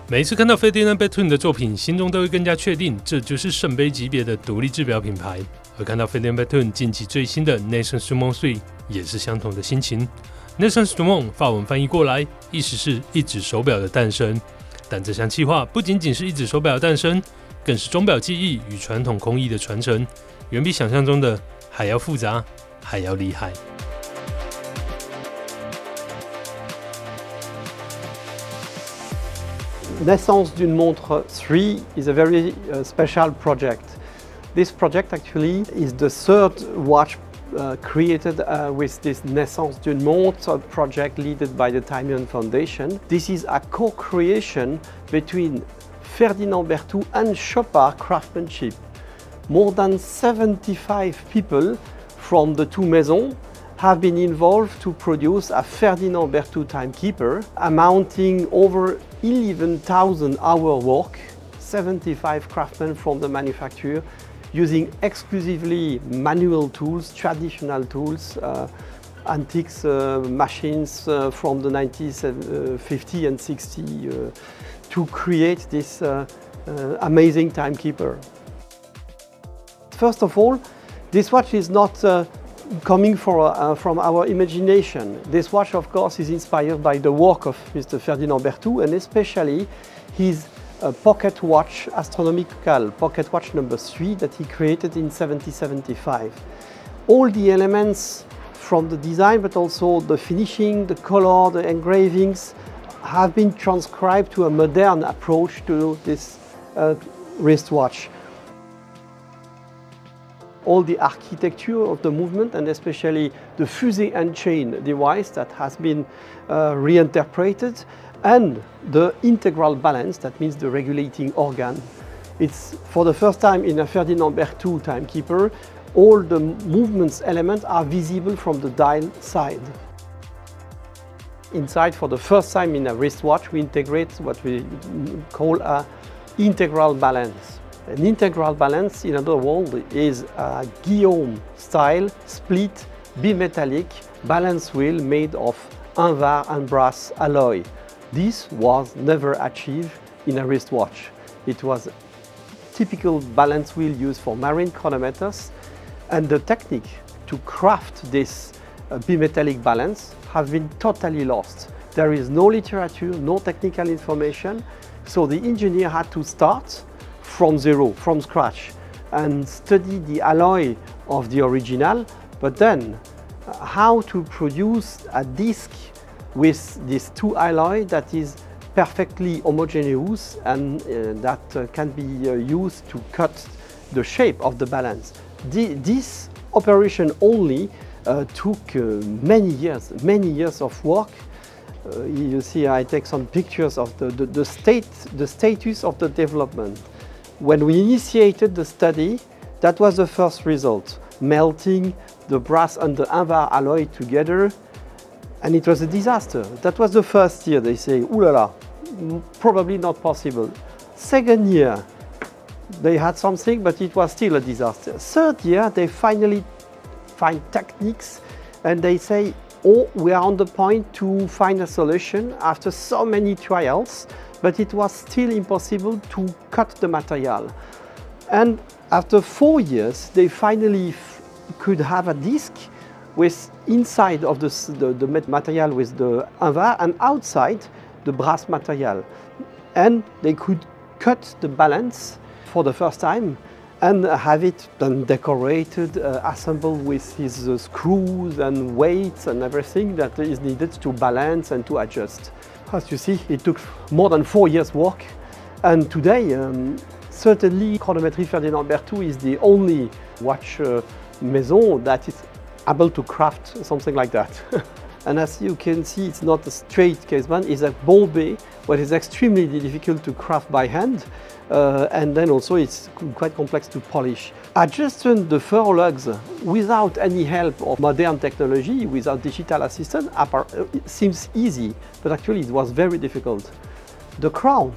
每一次看到 FERDINAND BERTHOUD 的作品，心中都会更加确定，这就是圣杯级别的独立制表品牌。而看到 FERDINAND BERTHOUD 近期最新的 Naissance du Montre 也是相同的心情。Naissance du Monde 法文翻译过来，意思是一指手表的诞生。但这项企划不仅仅是一指手表的诞生，更是钟表技艺与传统工艺的传承，远比想象中的还要复杂，还要厉害。Naissance d'une Montre 3 is a very special project. This project actually is the third watch created with this Naissance d'une Montre project led by the Italian Foundation. This is a co-creation between Ferdinand Berthoud and Chopard craftsmanship. More than 75 people from the two maisons have been involved to produce a Ferdinand Berthoud timekeeper amounting over 11,000 hours work, 75 craftsmen from the manufacturer using exclusively manual tools, traditional tools, antiques machines from the 1950s and 60s to create this amazing timekeeper. First of all, this watch is not coming from our imagination. This watch, of course, is inspired by the work of Mr. Ferdinand Berthoud, and especially his pocket watch, astronomical pocket watch number 3 that he created in 1775. All the elements from the design, but also the finishing, the color, the engravings, have been transcribed to a modern approach to this wristwatch. All the architecture of the movement, and especially the fusee and chain device that has been reinterpreted, and the integral balance, that means the regulating organ. It's for the first time in a Ferdinand Berthoud timekeeper, all the movements elements are visible from the dial side. Inside, for the first time in a wristwatch, we integrate what we call an integral balance. An integral balance, in other words, is a Guillaume style split bimetallic balance wheel made of invar and brass alloy. This was never achieved in a wristwatch. It was a typical balance wheel used for marine chronometers, and the technique to craft this bimetallic balance have been totally lost. There is no literature, no technical information, so the engineer had to start from zero, from scratch, and study the alloy of the original, but then how to produce a disc with these two alloys that is perfectly homogeneous and that can be used to cut the shape of the balance. This operation only took many years of work. You see, I take some pictures of the status of the development. When we initiated the study, that was the first result, melting the brass and the invar alloy together, and it was a disaster. That was the first year. They say, ooh la la, probably not possible. Second year, they had something, but it was still a disaster. Third year, they finally find techniques, and they say, oh, we are on the point to find a solution after so many trials, but it was still impossible to cut the material. And after 4 years, they finally could have a disc with inside of the material with the invar and outside the brass material. And they could cut the balance for the first time and have it then decorated, assembled with his screws and weights and everything that is needed to balance and to adjust. As you see, it took more than 4 years work, and today certainly Chronometrie Ferdinand Berthoud is the only watch maison that is able to craft something like that. And as you can see, it's not a straight caseband, it's a bombé, but it's extremely difficult to craft by hand, and then also it's quite complex to polish. Adjusting the fur lugs without any help of modern technology, without digital assistance, seems easy, but actually it was very difficult. The crown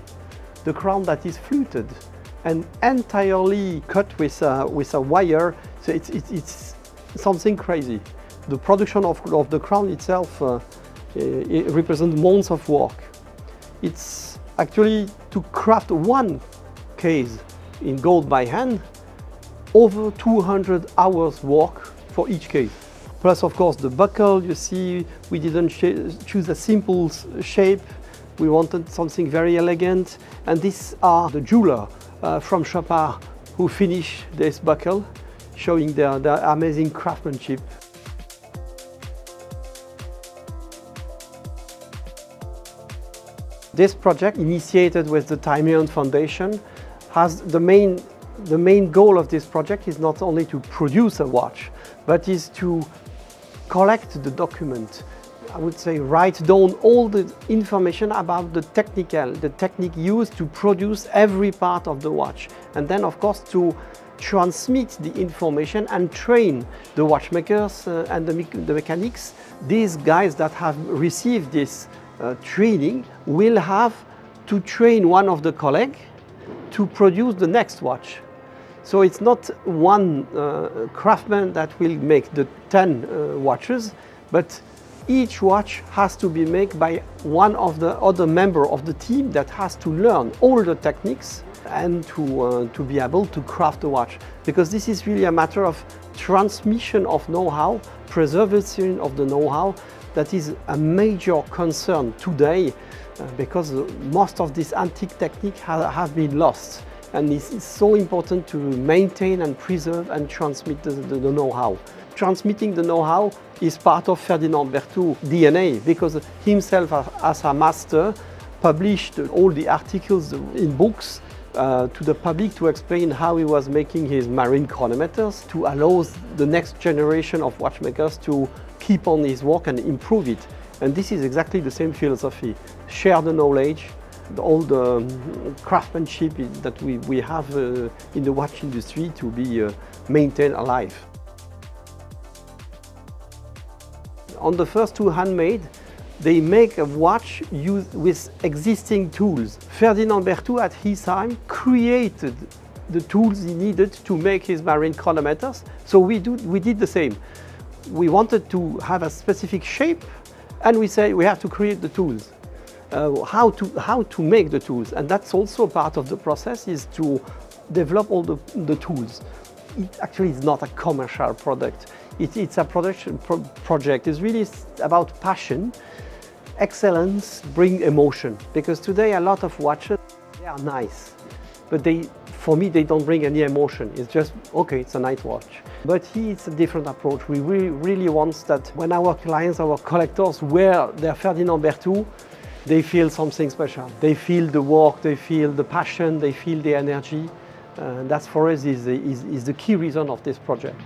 that is fluted and entirely cut with a wire, so it's something crazy. The production of the crown itself it represents months of work. It's Actually, to craft one case in gold by hand, over 200 hours work for each case. Plus, of course, the buckle, you see, we didn't choose a simple shape. We wanted something very elegant. And these are the jeweler from Chopard who finished this buckle, showing their amazing craftsmanship. This project, initiated with the Time Foundation, has the main goal of this project is not only to produce a watch, but is to collect the document. I would say write down all the information about the technique used to produce every part of the watch. And then, of course, to transmit the information and train the watchmakers and the mechanics. These guys that have received this training will have to train one of the colleagues to produce the next watch. So it's not one craftsman that will make the 10 watches, but each watch has to be made by one of the other members of the team that has to learn all the techniques and to be able to craft the watch. Because this is really a matter of transmission of know-how, preservation of the know-how. That is a major concern today because most of these antique techniques have been lost. And it's so important to maintain and preserve and transmit the know-how. Transmitting the know-how is part of Ferdinand Berthoud DNA because himself as a master published all the articles in books to the public to explain how he was making his marine chronometers to allow the next generation of watchmakers to keep on his work and improve it. And this is exactly the same philosophy. Share the knowledge, all the craftsmanship that we have in the watch industry to be maintained alive. On the first two handmade, they make a watch used with existing tools. Ferdinand Berthoud at his time created the tools he needed to make his marine chronometers. So we did the same. We wanted to have a specific shape, and we say we have to create the tools. How to make the tools, and that's also part of the process, is to develop all the tools. It actually is not a commercial product. It's a production project. It's really about passion. Excellence brings emotion, because today a lot of watches, they are nice, but for me, they don't bring any emotion. It's just, okay, it's a nice watch. But it's a different approach. We really want that when our clients, our collectors wear their Ferdinand Berthoud, they feel something special. They feel the work, they feel the passion, they feel the energy. That's for us is the key reason of this project.